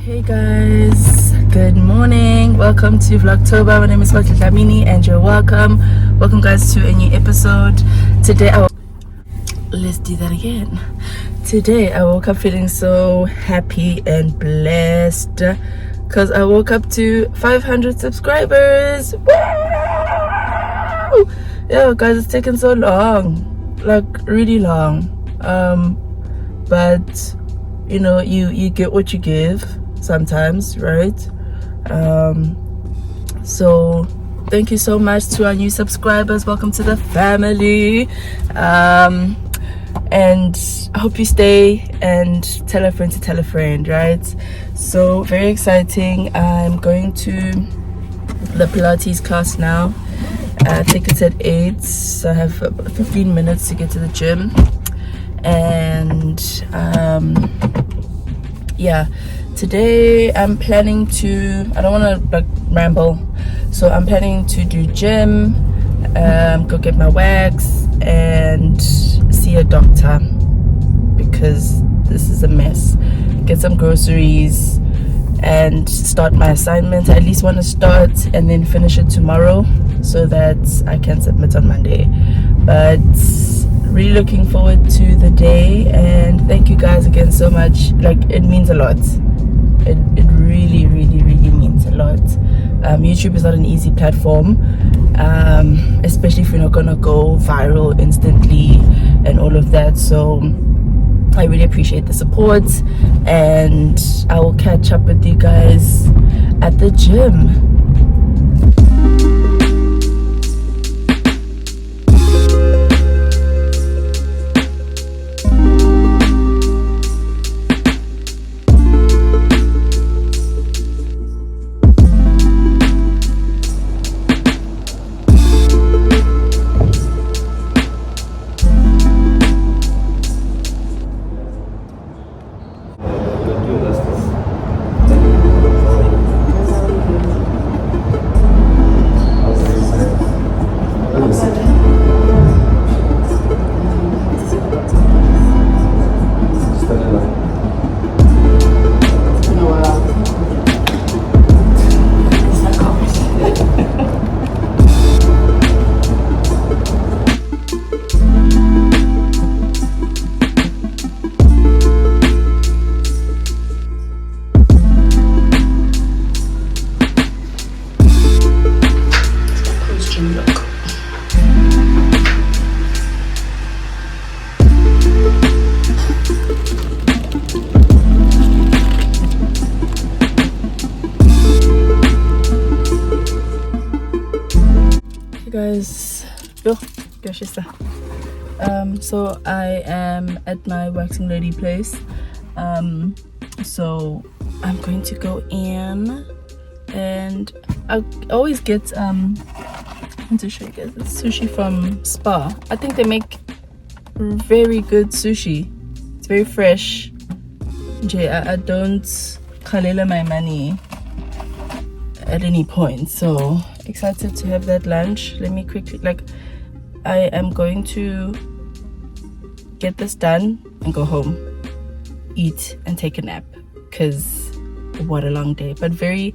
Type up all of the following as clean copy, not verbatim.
Hey guys, good morning. Welcome to Vlogtober. My name is Vlogtober and you're welcome. Welcome guys to a new episode. Let's do that again. Today I woke up feeling so happy and blessed because I woke up to 500 subscribers. Woo! Yo guys, it's taken so long, like really long. But you know, you get what you give sometimes, right? So thank you so much to our new subscribers. Welcome to the family. And I hope you stay and tell a friend to tell a friend, right? So very exciting. I'm going to the Pilates class now. I think it's at 8, so I have 15 minutes to get to the gym. And yeah, today I'm planning to, I don't want to like ramble, so I'm planning to do gym, go get my wax and see a doctor because this is a mess. Get some groceries and start my assignment. I at least want to start and then finish it tomorrow so that I can submit on Monday. But really looking forward to the day, and thank you guys again so much. Like, it means a lot. It really means a lot. YouTube is not an easy platform, especially if you're not gonna go viral instantly and all of that. So I really appreciate the support, and I will catch up with you guys at the gym. Guys, so I am at my waxing lady place, so I'm going to go in, and I always get I want to show you guys this sushi from Spa. I think they make very good sushi. It's very fresh. I don't khalela my money at any point, so excited to have that lunch. Let me quickly, I am going to get this done and go home, eat and take a nap, because what a long day, but very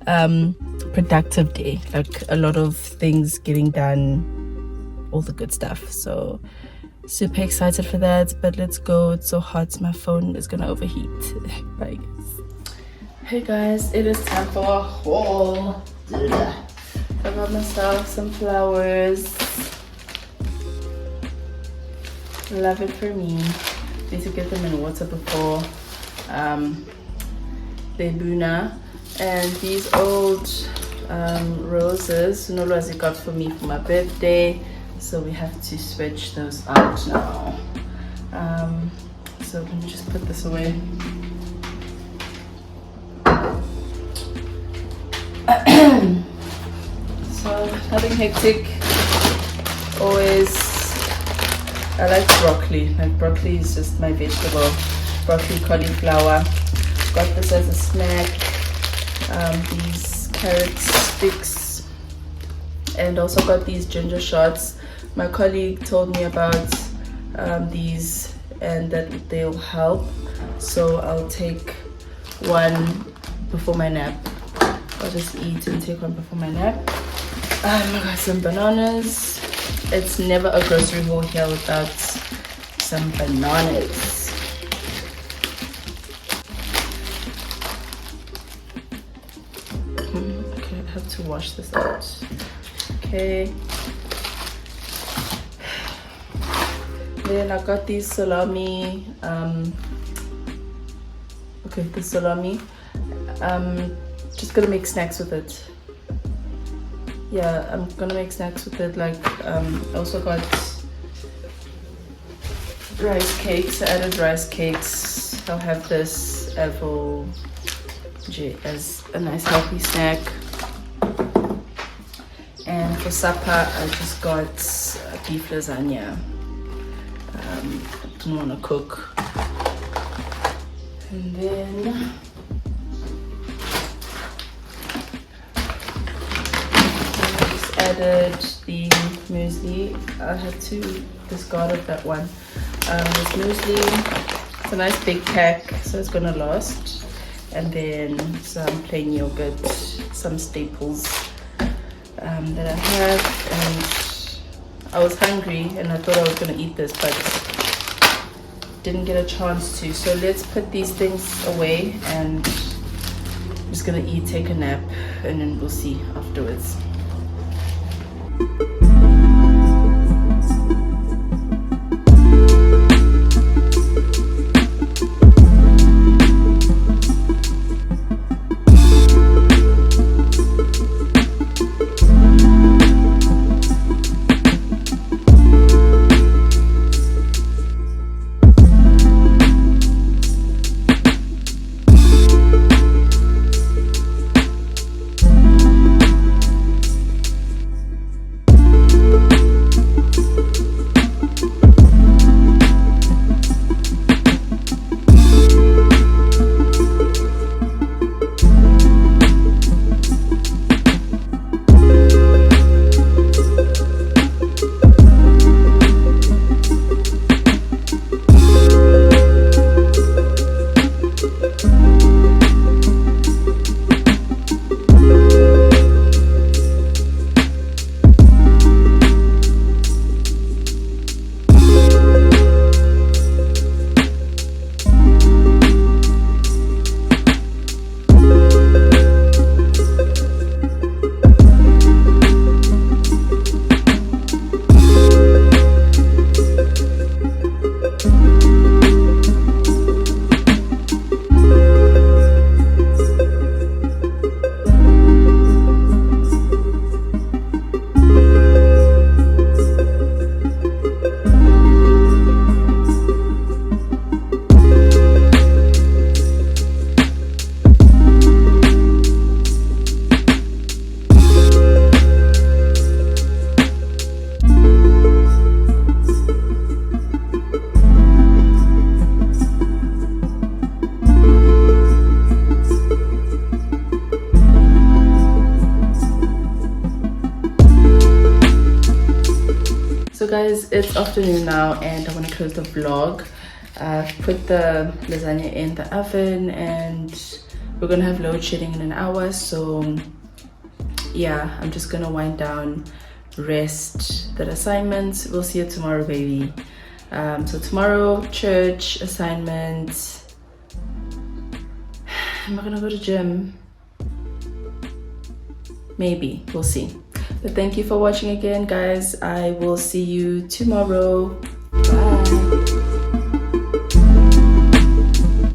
productive day, like a lot of things getting done, all the good stuff. So super excited for that. But let's go. It's so hot, my phone is gonna overheat. Bye guys. Hey guys, it is time for a haul. I got myself some flowers. Love it for me. Need to get them in water before they buna. And these old roses Nolwazi got for me for my birthday, so we have to switch those out now. So let me just put this away. So nothing hectic. Always, I like broccoli. Like, broccoli is just my vegetable. Broccoli, cauliflower. Got this as a snack. These carrot sticks, and also got these ginger shots. My colleague told me about these and that they'll help, so I'll take one before my nap. I'll just eat and take one before my nap. I got some bananas. It's never a grocery haul here without some bananas. Okay, I have to wash this out. Okay. Then I got these salami. Okay, the salami. Just gonna make snacks with it. Yeah, I'm gonna make snacks with it. Like, I also got rice cakes. I added rice cakes. I'll have this as a nice healthy snack. And for supper, I just got beef lasagna. I didn't want to cook. And then added the muesli. I had to discard that one. This muesli, it's a nice big pack, so it's gonna last. And then some plain yogurt, some staples that I have. And I was hungry and I thought I was gonna eat this, but didn't get a chance to. So let's put these things away and I'm just gonna eat, take a nap, and then we'll see afterwards. So guys, it's afternoon now and I want to close the vlog. I've put the lasagna in the oven and we're gonna have load shedding in an hour, so yeah, I'm just gonna wind down, rest, the assignments. We'll see you tomorrow, baby. So tomorrow, church, assignments. Am I gonna go to gym? Maybe, we'll see. But thank you for watching again, guys. I will see you tomorrow. Bye.